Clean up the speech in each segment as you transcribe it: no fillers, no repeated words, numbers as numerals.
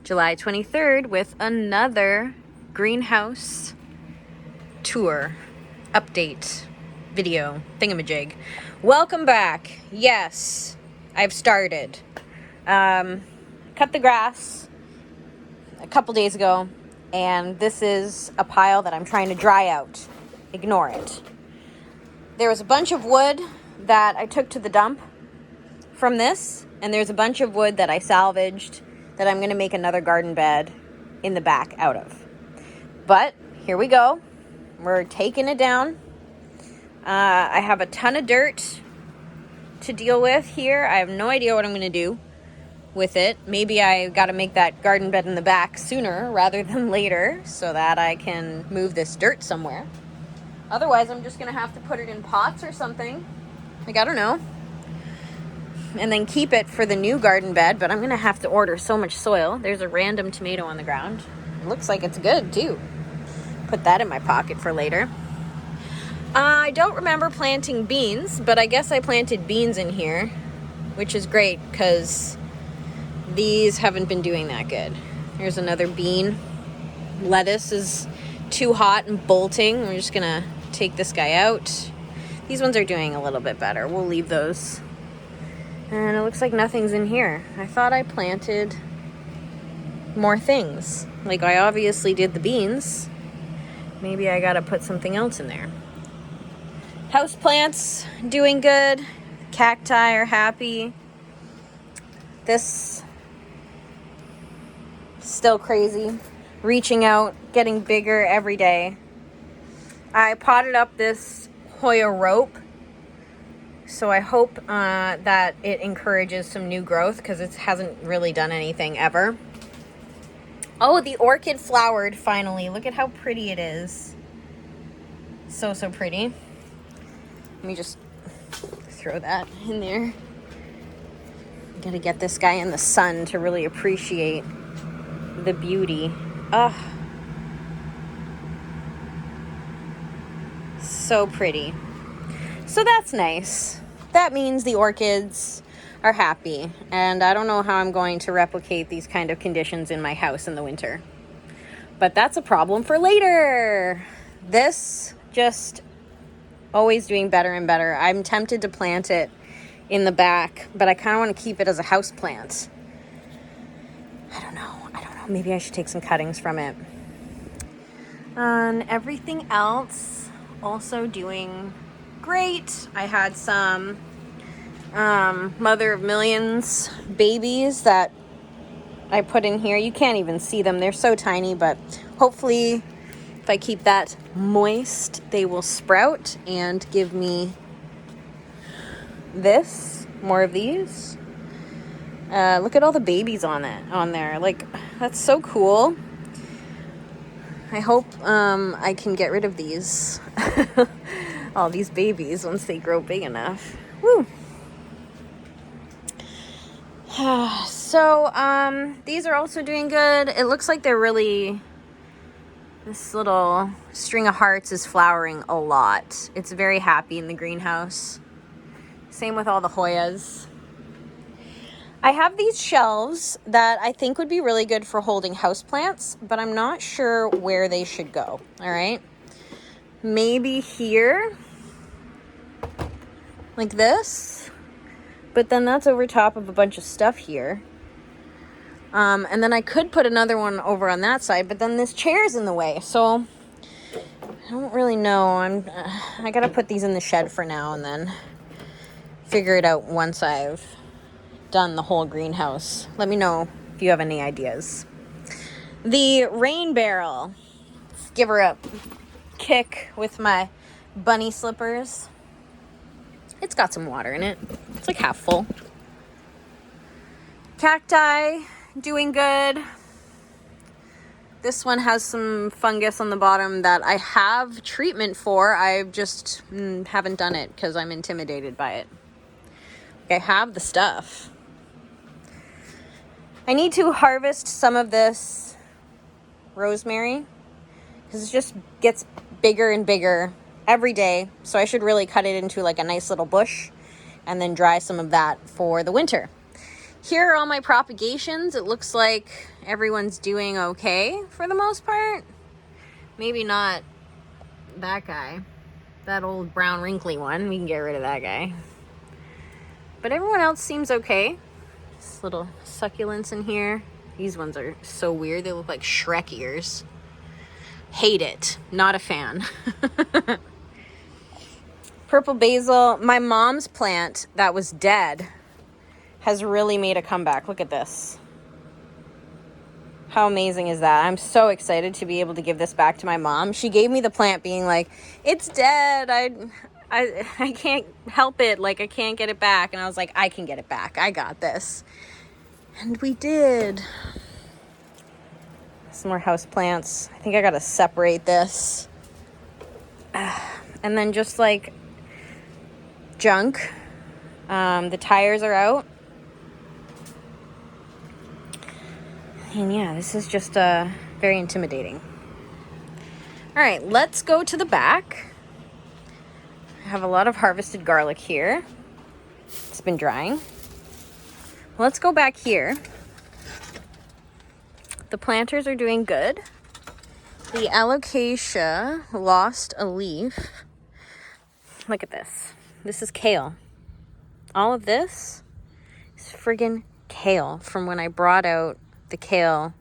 July 23rd with another greenhouse tour update video thingamajig. Welcome back. Yes, I've started. Cut the grass a couple days ago, and this is a pile that I'm trying to dry out. Ignore it. There was a bunch of wood that I took to the dump from this, and there's a bunch of wood that I salvaged that I'm going to make another garden bed in the back out of. But here we go. We're taking it down. I have a ton of dirt to deal with here. I have no idea what I'm going to do with it. Maybe I got to make that garden bed in the back sooner rather than later so that I can move this dirt somewhere. Otherwise, I'm just going to have to put it in pots or something. Like, I don't know. And then keep it for the new garden bed, but I'm going to have to order so much soil. There's a random tomato on the ground. It looks like it's good, too. Put that in my pocket for later. I don't remember planting beans, but I guess I planted beans in here, which is great because these haven't been doing that good. Here's another bean. Lettuce is too hot and bolting. We're just going to take this guy out. These ones are doing a little bit better. We'll leave those. And it looks like nothing's in here. I thought I planted more things. Like, I obviously did the beans. Maybe I gotta put something else in there. House plants doing good. Cacti are happy. This still crazy. Reaching out, getting bigger every day. I potted up this Hoya rope. So I hope that it encourages some new growth because it hasn't really done anything ever. Oh, the orchid flowered finally. Look at how pretty it is. So pretty. Let me just throw that in there. Gotta get this guy in the sun to really appreciate the beauty. Ugh. So pretty. So that's nice. That means the orchids are happy, and I don't know how I'm going to replicate these kind of conditions in my house in the winter. But that's a problem for later. This just always doing better and better. I'm tempted to plant it in the back, but I kind of want to keep it as a house plant. I don't know. Maybe I should take some cuttings from it. And everything else also doing great. I had some Mother of Millions babies that I put in here. You can't even see them. They're so tiny, but hopefully if I keep that moist, they will sprout and give me more of these. Look at all the babies on there. Like, that's so cool. I hope I can get rid of these. All these babies once they grow big enough. Woo! So, these are also doing good. It looks like they're really... This little string of hearts is flowering a lot. It's very happy in the greenhouse. Same with all the Hoyas. I have these shelves that I think would be really good for holding houseplants, but I'm not sure where they should go. All right? Maybe here, like this, but then that's over top of a bunch of stuff here. And then I could put another one over on that side, but then this chair's in the way, so I don't really know. I gotta put these in the shed for now and then figure it out once I've done the whole greenhouse. Let me know if you have any ideas. The rain barrel. Let's give her a kick with my bunny slippers. It's got some water in it. It's like half full. Cacti doing good. This one has some fungus on the bottom that I have treatment for. I just haven't done it because I'm intimidated by it. I have the stuff. I need to harvest some of this rosemary because it just gets bigger and bigger every day. So I should really cut it into like a nice little bush and then dry some of that for the winter. Here are all my propagations. It looks like everyone's doing okay for the most part. Maybe not that guy. That old brown wrinkly one. We can get rid of that guy. But everyone else seems okay. This little succulents in here. These ones are so weird. They look like Shrek ears. Hate it. Not a fan. Purple basil. My mom's plant that was dead has really made a comeback. Look at this. How amazing is that? I'm so excited to be able to give this back to my mom. She gave me the plant being like, it's dead. I can't help it. Like, I can't get it back. And I was like, I can get it back. I got this. And we did. Some more house plants. I think I got to separate this. And then just like junk. The tires are out. And yeah, this is just very intimidating. All right, let's go to the back. I have a lot of harvested garlic here. It's been drying. Let's go back here. The planters are doing good. The alocasia lost a leaf. Look at this. This is kale. All of this is friggin' kale from when I brought out the kale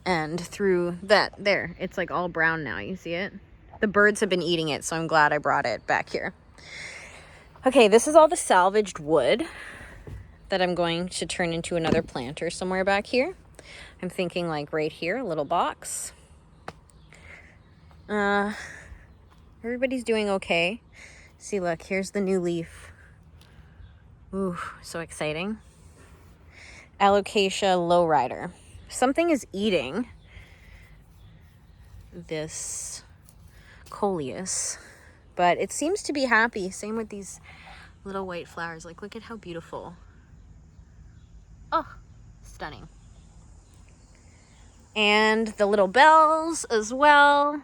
and through that there. It's like all brown now. You see it? The birds have been eating it, so I'm glad I brought it back here. Okay, this is all the salvaged wood that I'm going to turn into another planter somewhere back here. I'm thinking like right here, a little box. Everybody's doing okay. See, look, here's the new leaf. Ooh, so exciting. Alocasia lowrider. Something is eating this coleus, but it seems to be happy. Same with these little white flowers. Like, look at how beautiful. Oh, stunning. And the little bells as well.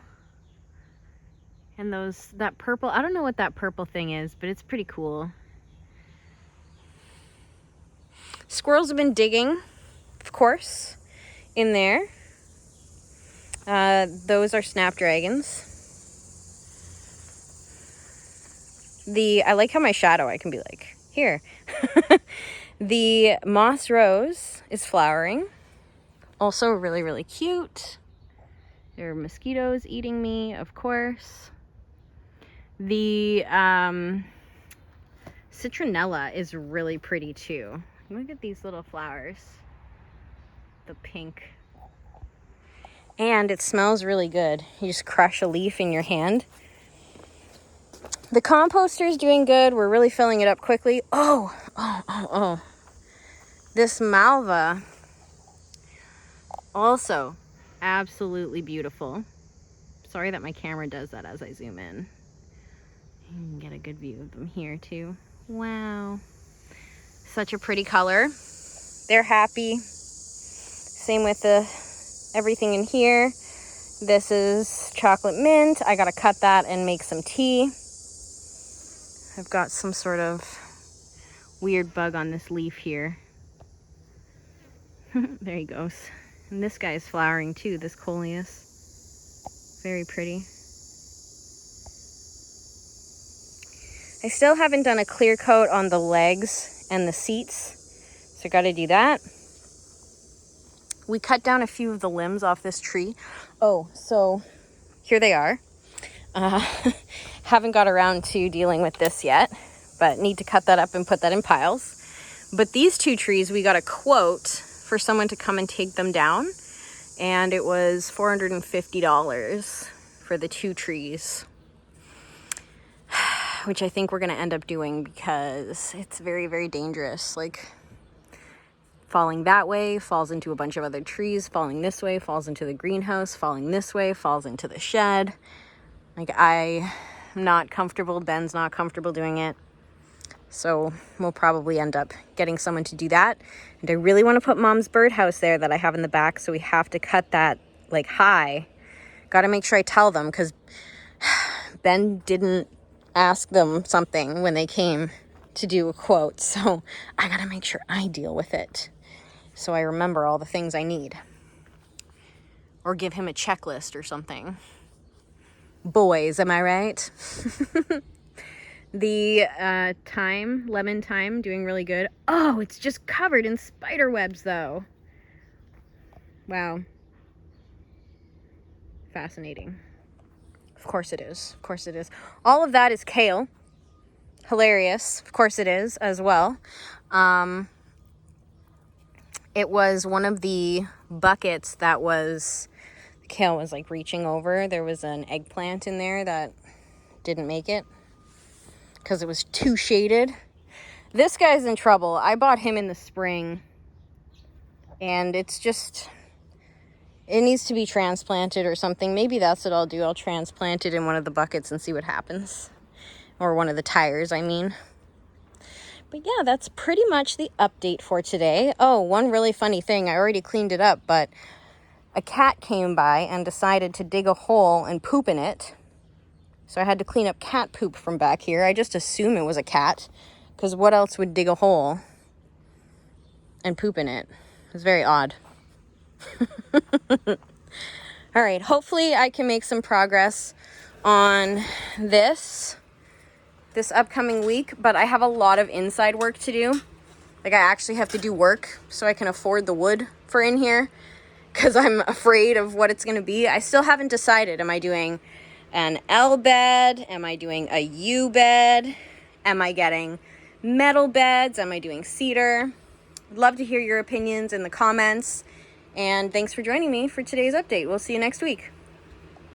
And that purple, I don't know what that purple thing is, but it's pretty cool. Squirrels have been digging, of course, in there. Those are snapdragons. I like how my shadow, I can be like, here. The moss rose is flowering. Also really, really cute. There are mosquitoes eating me, of course. The citronella is really pretty too. Look at these little flowers. The pink. And it smells really good. You just crush a leaf in your hand. The composter is doing good. We're really filling it up quickly. Oh. This malva, also absolutely beautiful. Sorry that my camera does that as I zoom in. You can get a good view of them here too. Wow. Such a pretty color. They're happy. Same with everything in here. This is chocolate mint. I gotta cut that and make some tea. I've got some sort of weird bug on this leaf here. There he goes. And this guy is flowering too, this coleus. Very pretty. I still haven't done a clear coat on the legs and the seats, so I gotta do that. We cut down a few of the limbs off this tree. Oh, so here they are. Haven't got around to dealing with this yet, but need to cut that up and put that in piles. But these two trees, we got a quote for someone to come and take them down, and it was $450 for the two trees, which I think we're gonna end up doing because it's very, very dangerous. Like, falling that way, falls into a bunch of other trees, falling this way, falls into the greenhouse, falling this way, falls into the shed. Like, I'm not comfortable, Ben's not comfortable doing it. So we'll probably end up getting someone to do that. And I really want to put Mom's birdhouse there that I have in the back, so we have to cut that like high. Got to make sure I tell them, because Ben didn't ask them something when they came to do a quote, so I gotta make sure I deal with it so I remember all the things I need. Or give him a checklist or something. Boys, am I right? The lemon thyme, doing really good. Oh, it's just covered in spider webs though. Wow. Fascinating. Of course it is. Of course it is. All of that is kale. Hilarious. Of course it is as well. It was one of the buckets that was, the kale was like reaching over. There was an eggplant in there that didn't make it because it was too shaded. This guy's in trouble. I bought him in the spring and it's just, it needs to be transplanted or something. Maybe that's what I'll do. I'll transplant it in one of the buckets and see what happens. Or one of the tires, I mean. But yeah, that's pretty much the update for today. Oh, one really funny thing. I already cleaned it up, but a cat came by and decided to dig a hole and poop in it. So I had to clean up cat poop from back here. I just assume it was a cat, because what else would dig a hole and poop in it? It's very odd. All right, hopefully I can make some progress on this upcoming week, but I have a lot of inside work to do. Like, I actually have to do work so I can afford the wood for in here, because I'm afraid of what it's going to be. I still haven't decided. Am I doing an L bed? Am I doing a U bed? Am I getting metal beds? Am I doing cedar? I'd love to hear your opinions in the comments. And thanks for joining me for today's update. We'll see you next week.